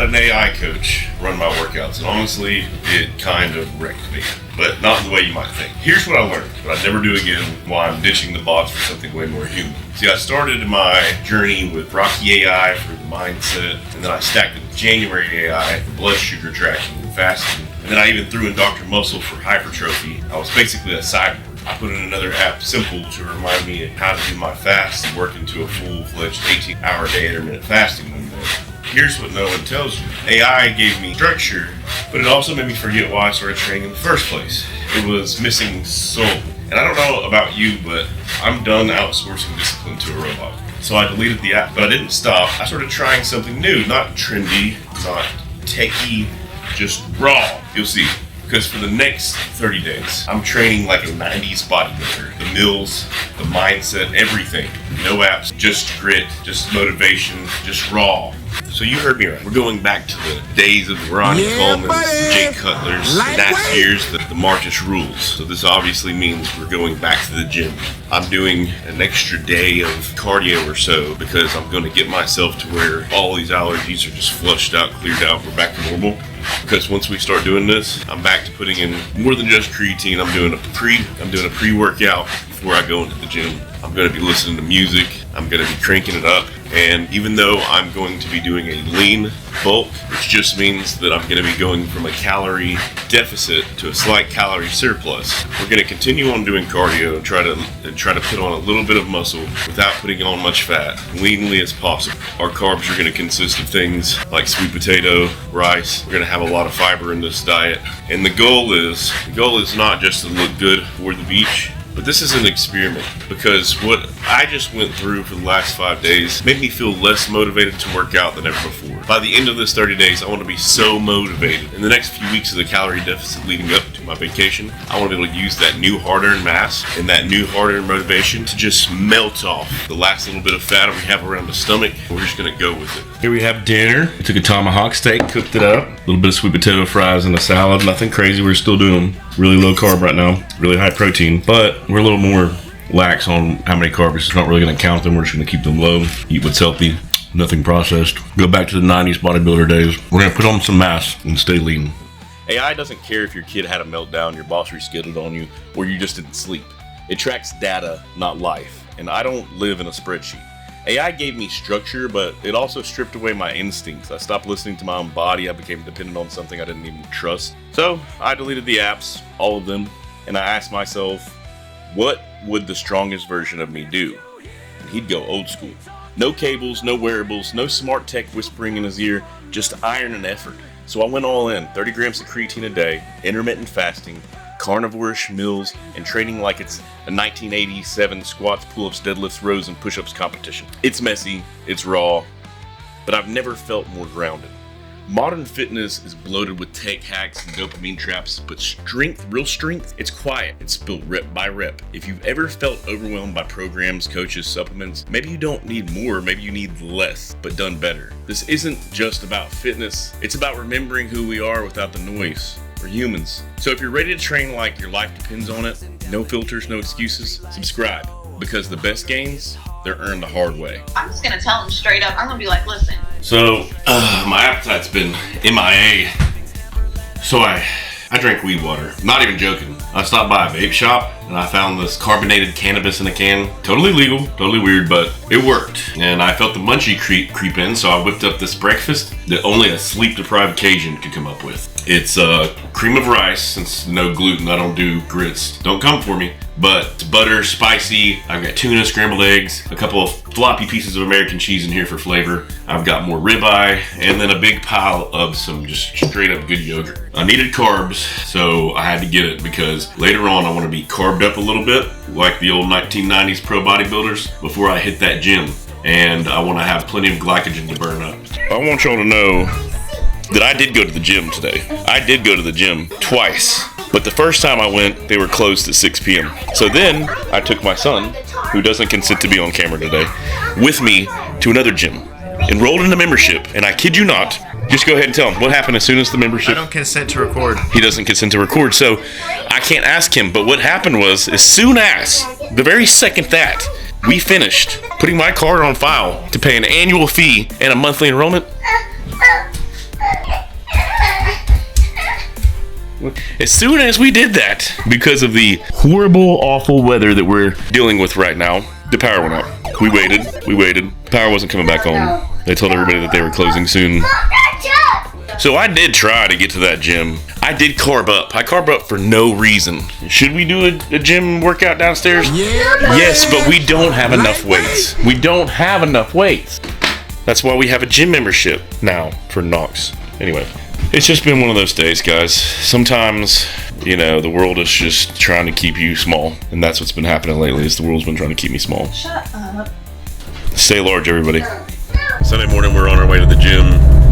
let an AI coach run my workouts, and honestly, it kind of wrecked me. But not in the way you might think. Here's what I learned, but I'd never do again while I'm ditching the bots for something way more human. See, I started my journey with Rocky AI for the mindset, and then I stacked it with January AI for blood sugar tracking and fasting. And then I even threw in Dr. Muscle for hypertrophy. I was basically a cyborg. I put in another app, Simple, to remind me of how to do my fast and work into a full-fledged 18-hour day intermittent fasting window. Here's what no one tells you. AI gave me structure, but it also made me forget why I started training in the first place. It was missing soul. And I don't know about you, but I'm done outsourcing discipline to a robot. So I deleted the app, but I didn't stop. I started trying something new, not trendy, not techie, just raw. You'll see. Because for the next 30 days, I'm training like a 90s bodybuilder. The meals, the mindset, everything. No apps, just grit, just motivation, just raw. So you heard me right. We're going back to the days of the Ronnie Coleman's, the Jake Cutlers, last year's the Marcus rules. So this obviously means we're going back to the gym. I'm doing an extra day of cardio or so because I'm going to get myself to where all these allergies are just flushed out, cleared out, we're back to normal. Because once we start doing this, I'm back to putting in more than just creatine. I'm doing a pre-workout before I go into the gym. I'm going to be listening to music. I'm going to be cranking it up. And even though I'm going to be doing a lean bulk, which just means that I'm going to be going from a calorie deficit to a slight calorie surplus, we're going to continue on doing cardio and try to put on a little bit of muscle without putting on much fat, leanly as possible. Our carbs are going to consist of things like sweet potato, rice. We're going to have a lot of fiber in this diet. And the goal is not just to look good for the beach, but this is an experiment, because what I just went through for the last 5 days made me feel less motivated to work out than ever before. By the end of this 30 days, I want to be so motivated. In the next few weeks of the calorie deficit leading up to my vacation, I want to be able to use that new hard-earned mass and that new hard-earned motivation to just melt off the last little bit of fat we have around the stomach. We're just going to go with it. Here we have dinner. We took a tomahawk steak, cooked it up, a little bit of sweet potato fries and a salad. Nothing crazy. We're still doing really low carb right now, really high protein, but we're a little more lax on how many carbs. It's not really going to count them. We're just going to keep them low, eat what's healthy, nothing processed. Go back to the 90s bodybuilder days. We're going to put on some mass and stay lean. AI doesn't care if your kid had a meltdown, your boss rescheduled on you, or you just didn't sleep. It tracks data, not life. And I don't live in a spreadsheet. AI gave me structure, but it also stripped away my instincts. I stopped listening to my own body. I became dependent on something I didn't even trust. So I deleted the apps, all of them, and I asked myself, what would the strongest version of me do? And he'd go old school. No cables, no wearables, no smart tech whispering in his ear, just iron and effort. So I went all in, 30 grams of creatine a day, intermittent fasting, carnivore-ish meals, and training like it's a 1987 squats, pull-ups, deadlifts, rows, and push-ups competition. It's messy, it's raw, but I've never felt more grounded. Modern fitness is bloated with tech hacks and dopamine traps, but strength, real strength, it's quiet. It's built rep by rep. If you've ever felt overwhelmed by programs, coaches, supplements, maybe you don't need more, maybe you need less, but done better. This isn't just about fitness, it's about remembering who we are without the noise. We're humans. So if you're ready to train like your life depends on it, no filters, no excuses, subscribe. Because the best gains, they're earned the hard way. I'm just gonna tell him straight up. I'm gonna be like, listen. So, my appetite's been MIA. So I drank weed water. Not even joking. I stopped by a vape shop and I found this carbonated cannabis in a can. Totally legal, totally weird, but it worked. And I felt the munchie creep in, so I whipped up this breakfast that only a sleep-deprived Cajun could come up with. It's cream of rice, since no gluten, I don't do grits. Don't come for me. But it's butter, spicy. I've got tuna, scrambled eggs, a couple of floppy pieces of American cheese in here for flavor. I've got more ribeye, and then a big pile of some just straight up good yogurt. I needed carbs, so I had to get it because later on I want to be carved up a little bit, like the old 1990s pro bodybuilders, before I hit that gym. And I want to have plenty of glycogen to burn up. I want y'all to know that I did go to the gym today. I did go to the gym twice. But the first time I went, they were closed at 6 p.m. So then I took my son, who doesn't consent to be on camera today, with me to another gym. Enrolled in a membership, and I kid you not, just go ahead and tell him what happened as soon as the membership. I don't consent to record. He doesn't consent to record, so I can't ask him. But what happened was, as soon as, the very second that we finished putting my card on file to pay an annual fee and a monthly enrollment, As soon as we did that, because of the horrible, awful weather that we're dealing with right now, the power went out. We waited. Power wasn't coming back on. They told everybody that they were closing soon. So I did try to get to that gym. I did carb up. I carb up for no reason. Should we do a gym workout downstairs? Yeah. Yes, but we don't have enough weights. We don't have enough weights. That's why we have a gym membership now for Knox. Anyway, it's just been one of those days, guys. Sometimes, you know, the world is just trying to keep you small. And that's what's been happening lately, is the world's been trying to keep me small. Shut up. Stay large, everybody. Sunday morning, we're on our way to the gym.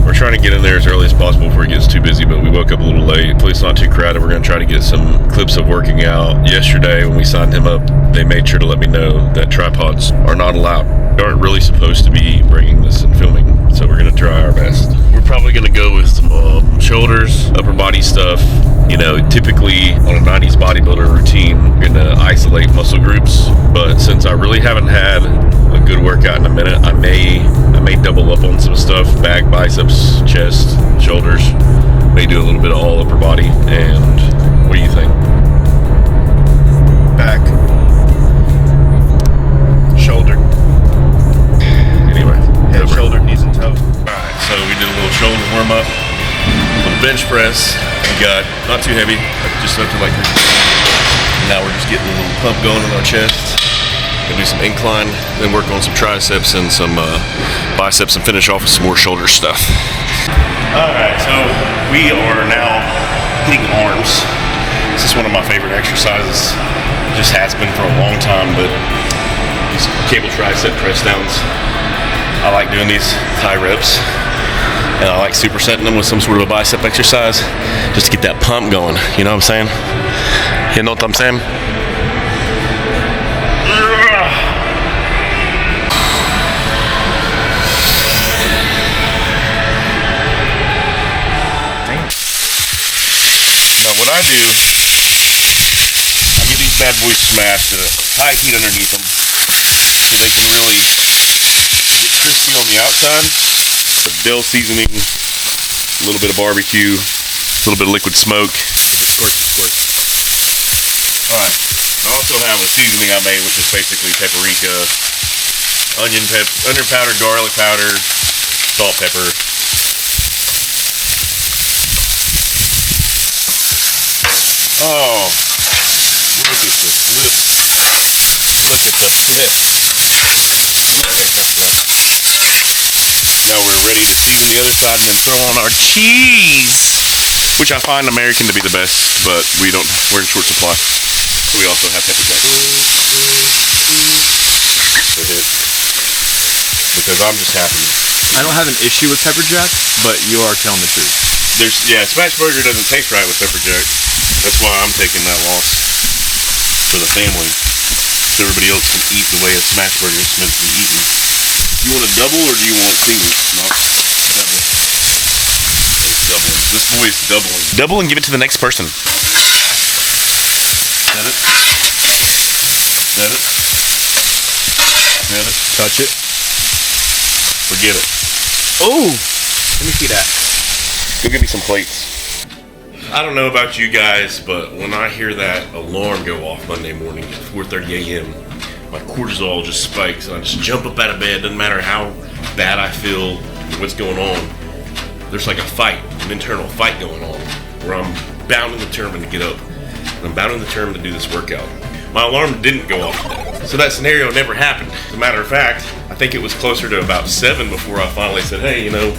We're trying to get in there as early as possible before it gets too busy, but we woke up a little late. Hopefully it's not too crowded. We're going to try to get some clips of working out. Yesterday, when we signed him up, they made sure to let me know that tripods are not allowed. We aren't really supposed to be bringing this and filming, so we're going to try our best. We're probably going to go with some shoulders, upper body stuff. You know, typically on a 90s bodybuilder routine, we're going to isolate muscle groups, but since I really haven't had a good workout in a minute, I may double up on some stuff, back, biceps, chest, shoulders, may do a little bit of all upper body. And what do you think? Back, shoulder, anyway, head, shoulder, knees and toes. Alright, so we did a little shoulder warm up, a little bench press. We got not too heavy, just up to like this. Now we're just getting a little pump going in our chest. Gonna do some incline, then work on some triceps and some biceps, and finish off with some more shoulder stuff. Alright, so we are now hitting arms. This is one of my favorite exercises. It just has been for a long time, but these cable tricep press downs, I like doing these high reps. And I like supersetting them with some sort of a bicep exercise just to get that pump going. You know what I'm saying? You know what I'm saying? What I do, I get these bad boys smashed at a high heat underneath them so they can really get crispy on the outside. Dill seasoning, a little bit of barbecue, a little bit of liquid smoke. Squirt. Alright, I also have a seasoning I made, which is basically paprika, onion powder, garlic powder, salt, pepper. Oh, look at the flip. Look at the flip. Look at the flip. Now we're ready to season the other side and then throw on our cheese, which I find American to be the best, but we're in short supply. So we also have pepper jack. Because I'm just happy. I don't have an issue with pepper jack, but you are telling the truth. Smash burger doesn't taste right with pepper jack. That's why I'm taking that loss for the family, so everybody else can eat the way a smash burger is meant to be eaten. You want a double or do you want single? No, double. Doubling. This boy's doubling. Double and give it to the next person. Set it. Set it. Set it. Touch it. Forget it. Oh! Let me see that. Go get me some plates. I don't know about you guys, but when I hear that alarm go off Monday morning at 4:30 a.m., my cortisol just spikes and I just jump up out of bed. Doesn't matter how bad I feel or what's going on. There's like a fight, an internal fight going on, where I'm bound and determined to get up. I'm bound and determined to do this workout. My alarm didn't go off today, so that scenario never happened. As a matter of fact, I think it was closer to about 7 before I finally said, hey, you know,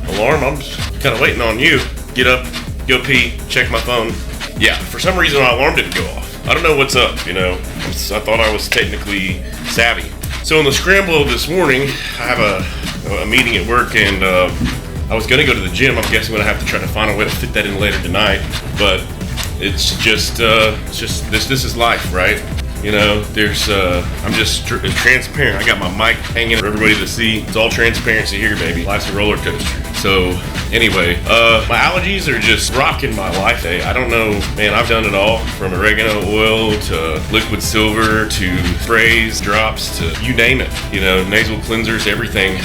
alarm, I'm just kind of waiting on you. Get up, go pee, check my phone. Yeah, for some reason my alarm didn't go off. I don't know what's up, you know. I thought I was technically savvy. So in the scramble this morning, I have a meeting at work, and I was gonna go to the gym. I'm guessing I'm gonna have to try to find a way to fit that in later tonight. But it's just this is life, right? You know, there's I'm just transparent. I got my mic hanging for everybody to see. It's all transparency here, baby. Life's a roller coaster. So anyway, my allergies are just rocking my life. I don't know, man, I've done it all from oregano oil to liquid silver to sprays, drops to you name it. You know, nasal cleansers, everything,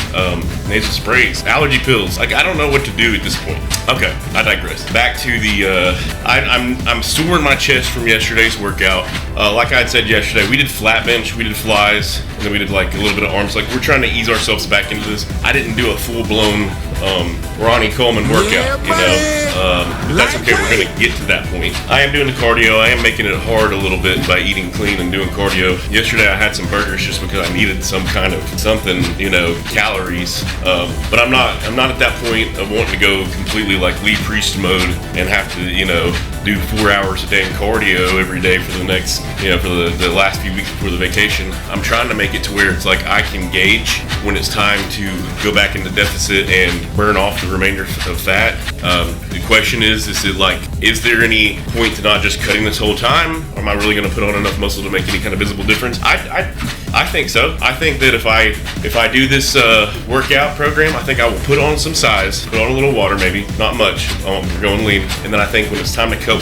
nasal sprays, allergy pills. Like, I don't know what to do at this point. Okay, I digress. Back to the, I'm sore in my chest from yesterday's workout. Like I had said yesterday, we did flat bench, we did flies, and then we did like a little bit of arms. Like, we're trying to ease ourselves back into this. I didn't do a full-blown Ronnie Coleman workout, you know, but that's okay. We're gonna get to that point. I am doing the cardio. I am making it hard a little bit by eating clean and doing cardio. Yesterday I had some burgers just because I needed some kind of something, you know, calories. But I'm not at that point of wanting to go completely like Lee Priest mode and have to, you know, do 4 hours a day in cardio every day for the next, you know, for the last few weeks before the vacation. I'm trying to make it to where it's like I can gauge when it's time to go back into deficit and burn off the remainder of fat. The question is it like, is there any point to not just cutting this whole time? Or am I really going to put on enough muscle to make any kind of visible difference? I think so. I think that if I do this workout program, I think I will put on some size, put on a little water, maybe not much. We're going lean, and then I think when it's time to cut,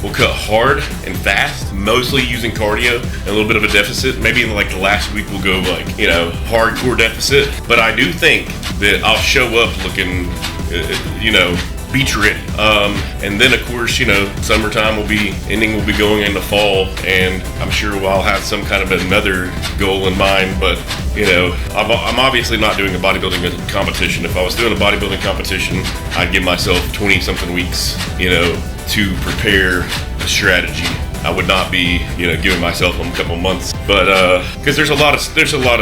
we'll cut hard and fast, mostly using cardio and a little bit of a deficit. Maybe in like the last week we'll go like, you know, hardcore deficit. But I do think that I'll show up looking, you know, beach ready. And then of course, you know, summertime will be ending, we'll be going into fall, and I'm sure I'll have some kind of another goal in mind. But, you know, I'm obviously not doing a bodybuilding competition. If I was doing a bodybuilding competition, I'd give myself 20 something weeks, you know, to prepare a strategy. I would not be, you know, giving myself a couple months, but because there's a lot of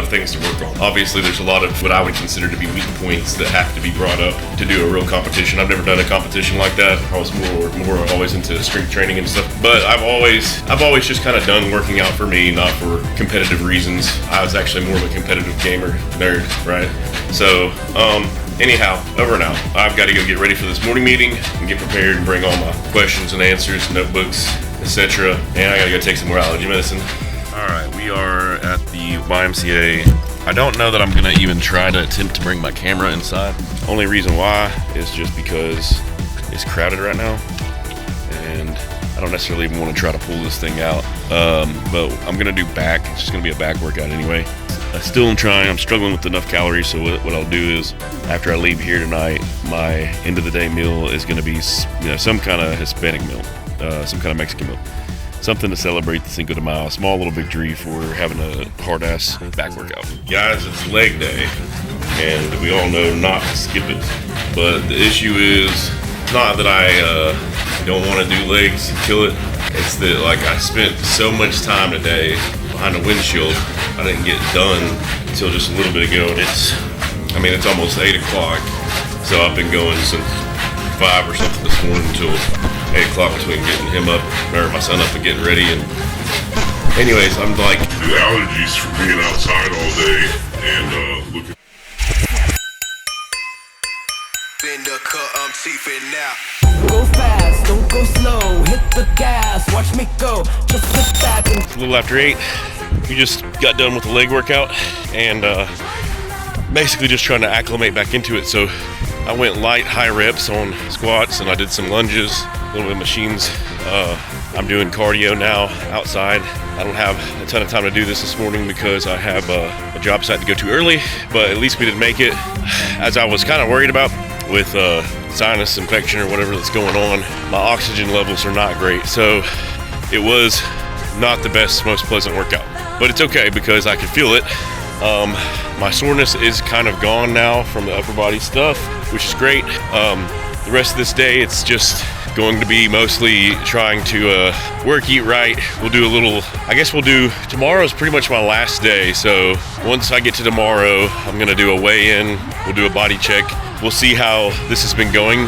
things to work on. Obviously, there's a lot of what I would consider to be weak points that have to be brought up to do a real competition. I've never done a competition like that. I was more always into strength training and stuff. But I've always just kind of done working out for me, not for competitive reasons. I was actually more of a competitive gamer nerd, right? So, anyhow, over and out. I've got to go get ready for this morning meeting and get prepared and bring all my questions and answers, notebooks, etc. And I gotta go take some more allergy medicine. Alright, we are at the YMCA. I don't know that I'm gonna even try to attempt to bring my camera inside. Only reason why is just because it's crowded right now, and I don't necessarily even want to try to pull this thing out. But I'm gonna do back. It's just gonna be a back workout anyway. I still am trying. I'm struggling with enough calories, so what I'll do is, after I leave here tonight, my end of the day meal is gonna be, you know, some kind of Hispanic meal. Some kind of Mexican meal. Something to celebrate the Cinco de Mayo. A small little victory for having a hard-ass back workout. Guys, it's leg day, and we all know not to skip it. But the issue is, it's not that I don't want to do legs and kill it. It's that, like, I spent so much time today behind a windshield, I didn't get done until just a little bit ago. It's almost 8 o'clock, so I've been going since 5 or something this morning until 8 o'clock between getting him up, or my son up and getting ready. And anyways, I'm like, the allergies from being outside all day and looking. In the cut, I'm teething now. Go fast, don't go slow. Hit the gas, watch me go. Just sit back and. It's a little after 8. We just got done with the leg workout and basically just trying to acclimate back into it. So I went light, high reps on squats, and I did some lunges, a little bit of machines. I'm doing cardio now outside. I don't have a ton of time to do this morning because I have a job site to go to early, but at least we did make it. As I was kind of worried about with sinus infection or whatever that's going on, my oxygen levels are not great. So it was not the best, most pleasant workout, but it's okay because I could feel it. My soreness is kind of gone now from the upper body stuff, which is great. The rest of this day, it's just going to be mostly trying to work, eat right. We'll do a little, tomorrow is pretty much my last day. So once I get to tomorrow, I'm going to do a weigh-in. We'll do a body check. We'll see how this has been going.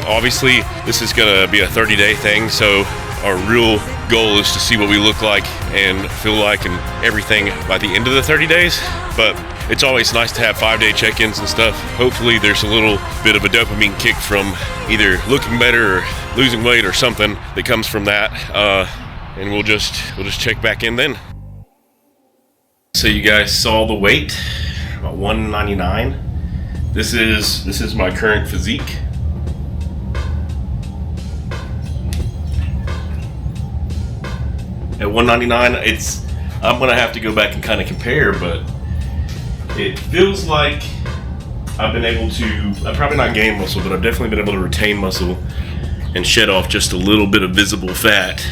Obviously, this is going to be a 30-day thing. So our real goal is to see what we look like and feel like and everything by the end of the 30 days. But it's always nice to have 5-day check-ins and stuff. Hopefully there's a little bit of a dopamine kick from either looking better or losing weight or something that comes from that. and we'll just check back in then. So you guys saw the weight, about 199. This is my current physique. At 199, I'm gonna have to go back and kind of compare, but it feels like I've probably not gain muscle, but I've definitely been able to retain muscle and shed off just a little bit of visible fat.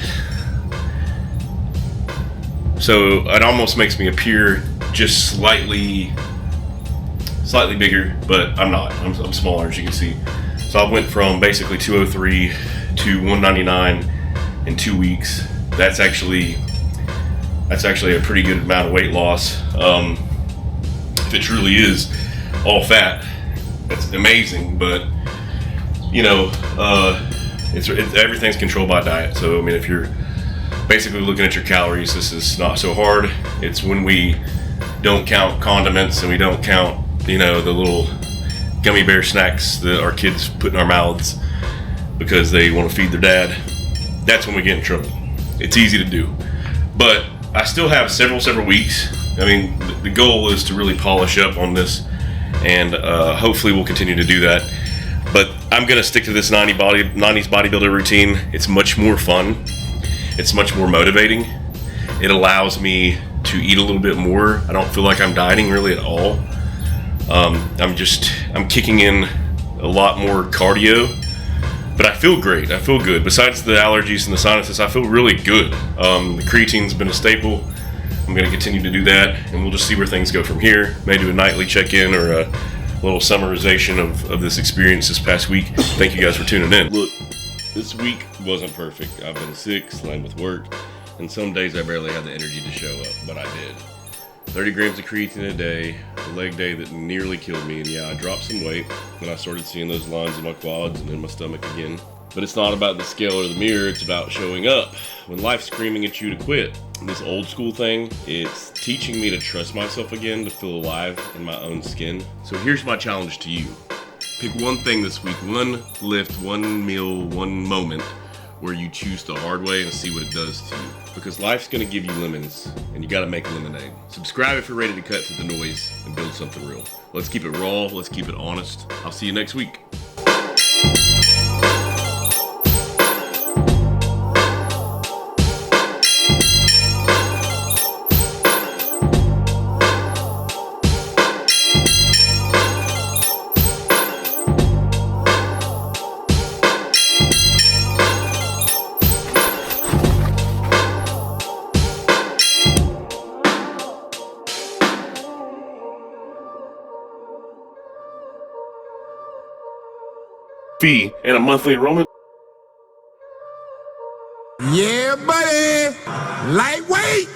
So it almost makes me appear just slightly bigger, but I'm not. I'm smaller, as you can see. So I went from basically 203 to 199 in 2 weeks. That's actually a pretty good amount of weight loss. If it truly is all fat, that's amazing. But you know, everything's controlled by diet. So I mean, if you're basically looking at your calories, this is not so hard. It's when we don't count condiments and we don't count, you know, the little gummy bear snacks that our kids put in our mouths because they want to feed their dad. That's when we get in trouble. It's easy to do, but I still have several weeks. I mean, the goal is to really polish up on this, and hopefully we'll continue to do that. But I'm gonna stick to this 90s bodybuilder routine. It's much more fun. It's much more motivating. It allows me to eat a little bit more. I don't feel like I'm dieting really at all. I'm kicking in a lot more cardio. But I feel great. I feel good. Besides the allergies and the sinuses, I feel really good. The creatine's been a staple. I'm going to continue to do that, and we'll just see where things go from here. May do a nightly check-in or a little summarization of this experience this past week. Thank you guys for tuning in. Look, this week wasn't perfect. I've been sick, slammed with work, and some days I barely had the energy to show up, but I did. 30 grams of creatine a day, a leg day that nearly killed me, and yeah, I dropped some weight, and I started seeing those lines in my quads and in my stomach again. But it's not about the scale or the mirror, it's about showing up. When life's screaming at you to quit, this old school thing, it's teaching me to trust myself again, to feel alive in my own skin. So here's my challenge to you. Pick one thing this week, one lift, one meal, one moment, where you choose the hard way and see what it does to you. Because life's gonna give you lemons, and you gotta make lemonade. Subscribe if you're ready to cut through the noise and build something real. Let's keep it raw, let's keep it honest. I'll see you next week. Fee and a monthly enrollment. Yeah, buddy. Lightweight.